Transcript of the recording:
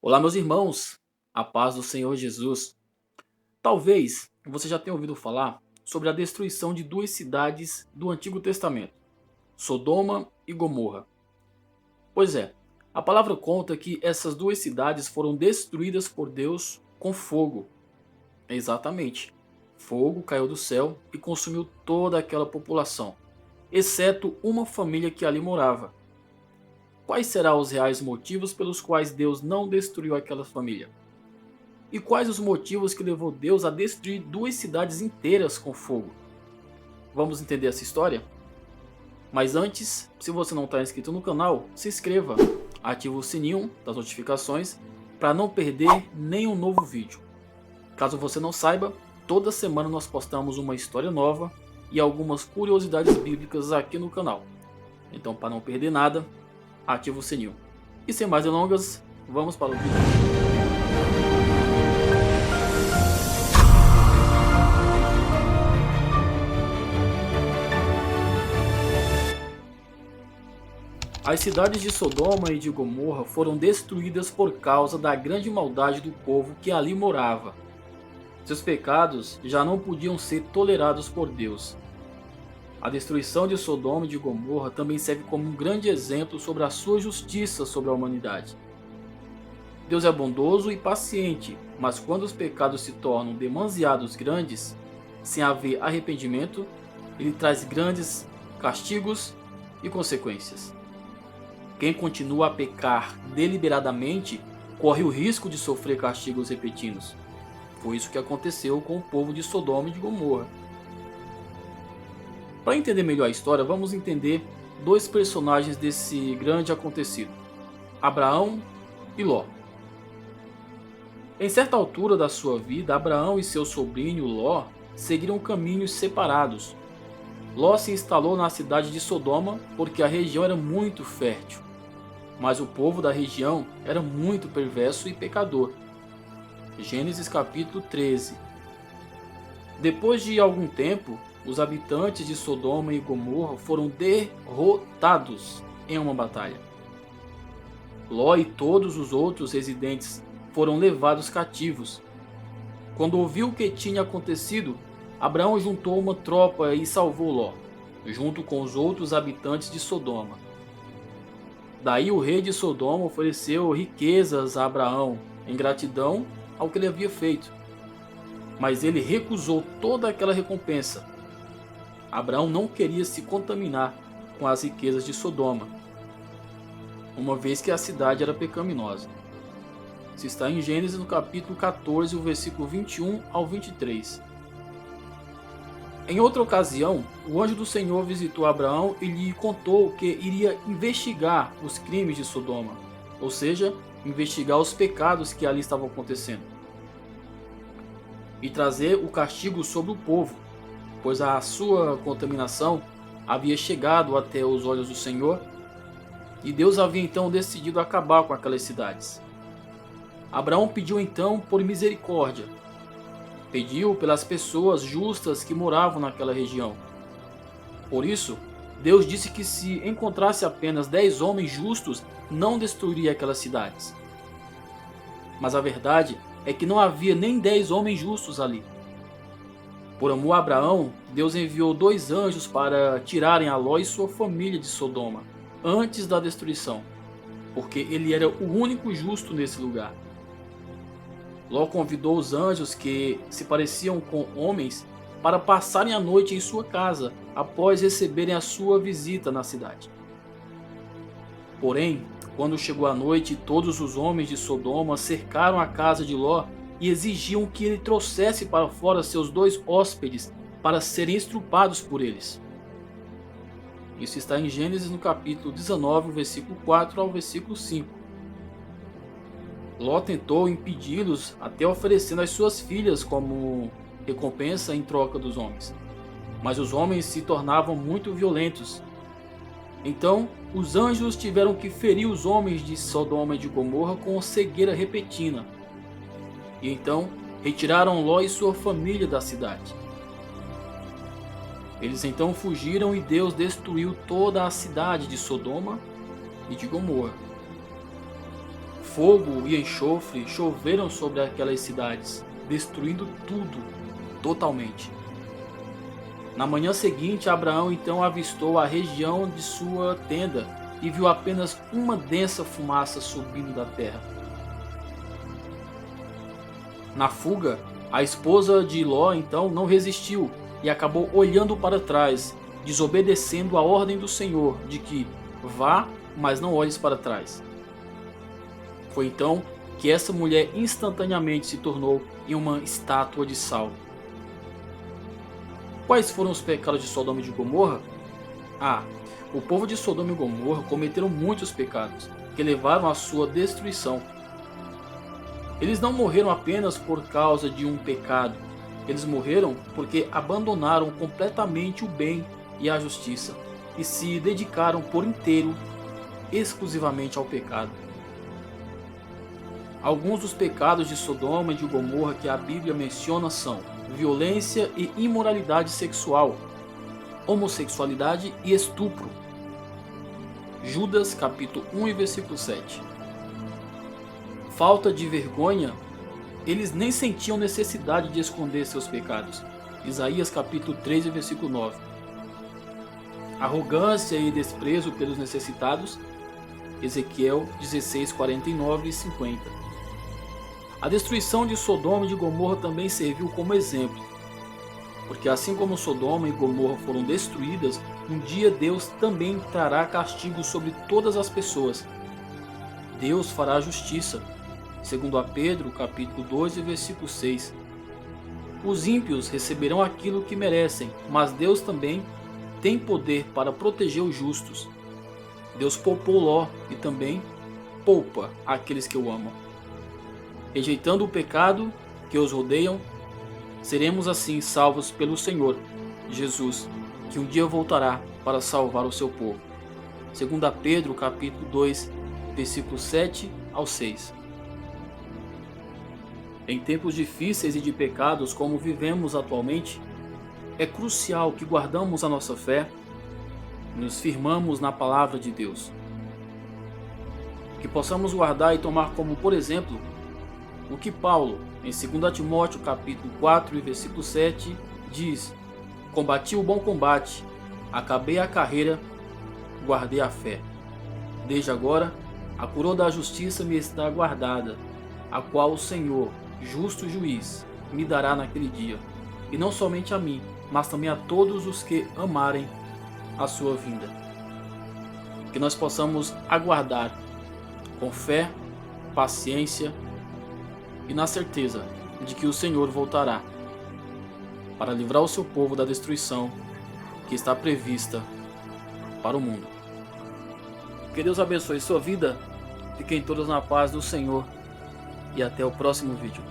Olá, meus irmãos, a paz do Senhor Jesus. Talvez você já tenha ouvido falar sobre a destruição de duas cidades do Antigo Testamento, Sodoma e Gomorra. Pois é, a palavra conta que essas duas cidades foram destruídas por Deus com fogo. Exatamente. Fogo caiu do céu e consumiu toda aquela população, exceto uma família que ali morava. Quais serão os reais motivos pelos quais Deus não destruiu aquela família? E quais os motivos que levou Deus a destruir duas cidades inteiras com fogo? Vamos entender essa história? Mas antes, se você não está inscrito no canal, se inscreva, ative o sininho das notificações para não perder nenhum novo vídeo. Caso você não saiba, toda semana nós postamos uma história nova e algumas curiosidades bíblicas aqui no canal. Então, para não perder nada, ative o sininho. E sem mais delongas, vamos para o vídeo. As cidades de Sodoma e de Gomorra foram destruídas por causa da grande maldade do povo que ali morava. Seus pecados já não podiam ser tolerados por Deus. A destruição de Sodoma e de Gomorra também serve como um grande exemplo sobre a sua justiça sobre a humanidade. Deus é bondoso e paciente, mas quando os pecados se tornam demasiados grandes, sem haver arrependimento, ele traz grandes castigos e consequências. Quem continua a pecar deliberadamente corre o risco de sofrer castigos repetidos. Foi isso que aconteceu com o povo de Sodoma e de Gomorra. Para entender melhor a história, vamos entender dois personagens desse grande acontecido: Abraão e Ló. Em certa altura da sua vida, Abraão e seu sobrinho Ló seguiram caminhos separados. Ló se instalou na cidade de Sodoma porque a região era muito fértil. Mas o povo da região era muito perverso e pecador. Gênesis capítulo 13. Depois de algum tempo, os habitantes de Sodoma e Gomorra foram derrotados em uma batalha. Ló e todos os outros residentes foram levados cativos. Quando ouviu o que tinha acontecido, Abraão juntou uma tropa e salvou Ló, junto com os outros habitantes de Sodoma. Daí o rei de Sodoma ofereceu riquezas a Abraão, em gratidão ao que ele havia feito. Mas ele recusou toda aquela recompensa. Abraão não queria se contaminar com as riquezas de Sodoma, uma vez que a cidade era pecaminosa. Isso está em Gênesis no capítulo 14, o versículo 21 ao 23. Em outra ocasião, o anjo do Senhor visitou Abraão e lhe contou que iria investigar os crimes de Sodoma, ou seja, investigar os pecados que ali estavam acontecendo, e trazer o castigo sobre o povo, pois a sua contaminação havia chegado até os olhos do Senhor, e Deus havia então decidido acabar com aquelas cidades. Abraão pediu então por misericórdia. Pediu pelas pessoas justas que moravam naquela região. Por isso, Deus disse que se encontrasse apenas 10 homens justos, não destruiria aquelas cidades. Mas a verdade é que não havia nem 10 homens justos ali. Por amor a Abraão, Deus enviou 2 anjos para tirarem a Ló e sua família de Sodoma, antes da destruição, porque ele era o único justo nesse lugar. Ló convidou os anjos que se pareciam com homens para passarem a noite em sua casa após receberem a sua visita na cidade. Porém, quando chegou a noite, todos os homens de Sodoma cercaram a casa de Ló e exigiam que ele trouxesse para fora seus 2 hóspedes para serem estrupados por eles. Isso está em Gênesis no capítulo 19, versículo 4 ao versículo 5. Ló tentou impedi-los, até oferecendo as suas filhas como recompensa em troca dos homens. Mas os homens se tornavam muito violentos. Então, os anjos tiveram que ferir os homens de Sodoma e de Gomorra com cegueira repentina. E então, retiraram Ló e sua família da cidade. Eles então fugiram e Deus destruiu toda a cidade de Sodoma e de Gomorra. Fogo e enxofre choveram sobre aquelas cidades, destruindo tudo totalmente. Na manhã seguinte, Abraão então avistou a região de sua tenda e viu apenas uma densa fumaça subindo da terra. Na fuga, a esposa de Ló então não resistiu e acabou olhando para trás, desobedecendo a ordem do Senhor de que vá, mas não olhes para trás. Foi então que essa mulher instantaneamente se tornou em uma estátua de sal. Quais foram os pecados de Sodoma e de Gomorra? O povo de Sodoma e Gomorra cometeram muitos pecados, que levaram à sua destruição. Eles não morreram apenas por causa de um pecado, eles morreram porque abandonaram completamente o bem e a justiça, e se dedicaram por inteiro, exclusivamente ao pecado. Alguns dos pecados de Sodoma e de Gomorra que a Bíblia menciona são violência e imoralidade sexual, homossexualidade e estupro. Judas capítulo 1 e versículo 7. Falta de vergonha, eles nem sentiam necessidade de esconder seus pecados. Isaías capítulo 3 e versículo 9. Arrogância e desprezo pelos necessitados. Ezequiel 16, 49 e 50. A destruição de Sodoma e de Gomorra também serviu como exemplo, porque assim como Sodoma e Gomorra foram destruídas, um dia Deus também trará castigo sobre todas as pessoas. Deus fará justiça, segundo a Pedro, capítulo 2 e versículo 6. Os ímpios receberão aquilo que merecem, mas Deus também tem poder para proteger os justos. Deus poupou Ló e também poupa aqueles que o amam. Rejeitando o pecado que os rodeiam, seremos assim salvos pelo Senhor Jesus, que um dia voltará para salvar o seu povo. Segundo a Pedro, capítulo 2, versículo 7 ao 6. Em tempos difíceis e de pecados como vivemos atualmente, é crucial que guardamos a nossa fé, nos firmamos na palavra de Deus. Que possamos guardar e tomar como, por exemplo, o que Paulo, em 2 Timóteo capítulo 4 e versículo 7, diz: combati o bom combate, acabei a carreira, guardei a fé. Desde agora, a coroa da justiça me está guardada, a qual o Senhor, justo juiz, me dará naquele dia, e não somente a mim, mas também a todos os que amarem a sua vinda. Que nós possamos aguardar com fé, paciência e na certeza de que o Senhor voltará para livrar o seu povo da destruição que está prevista para o mundo. Que Deus abençoe sua vida, fiquem todos na paz do Senhor e até o próximo vídeo.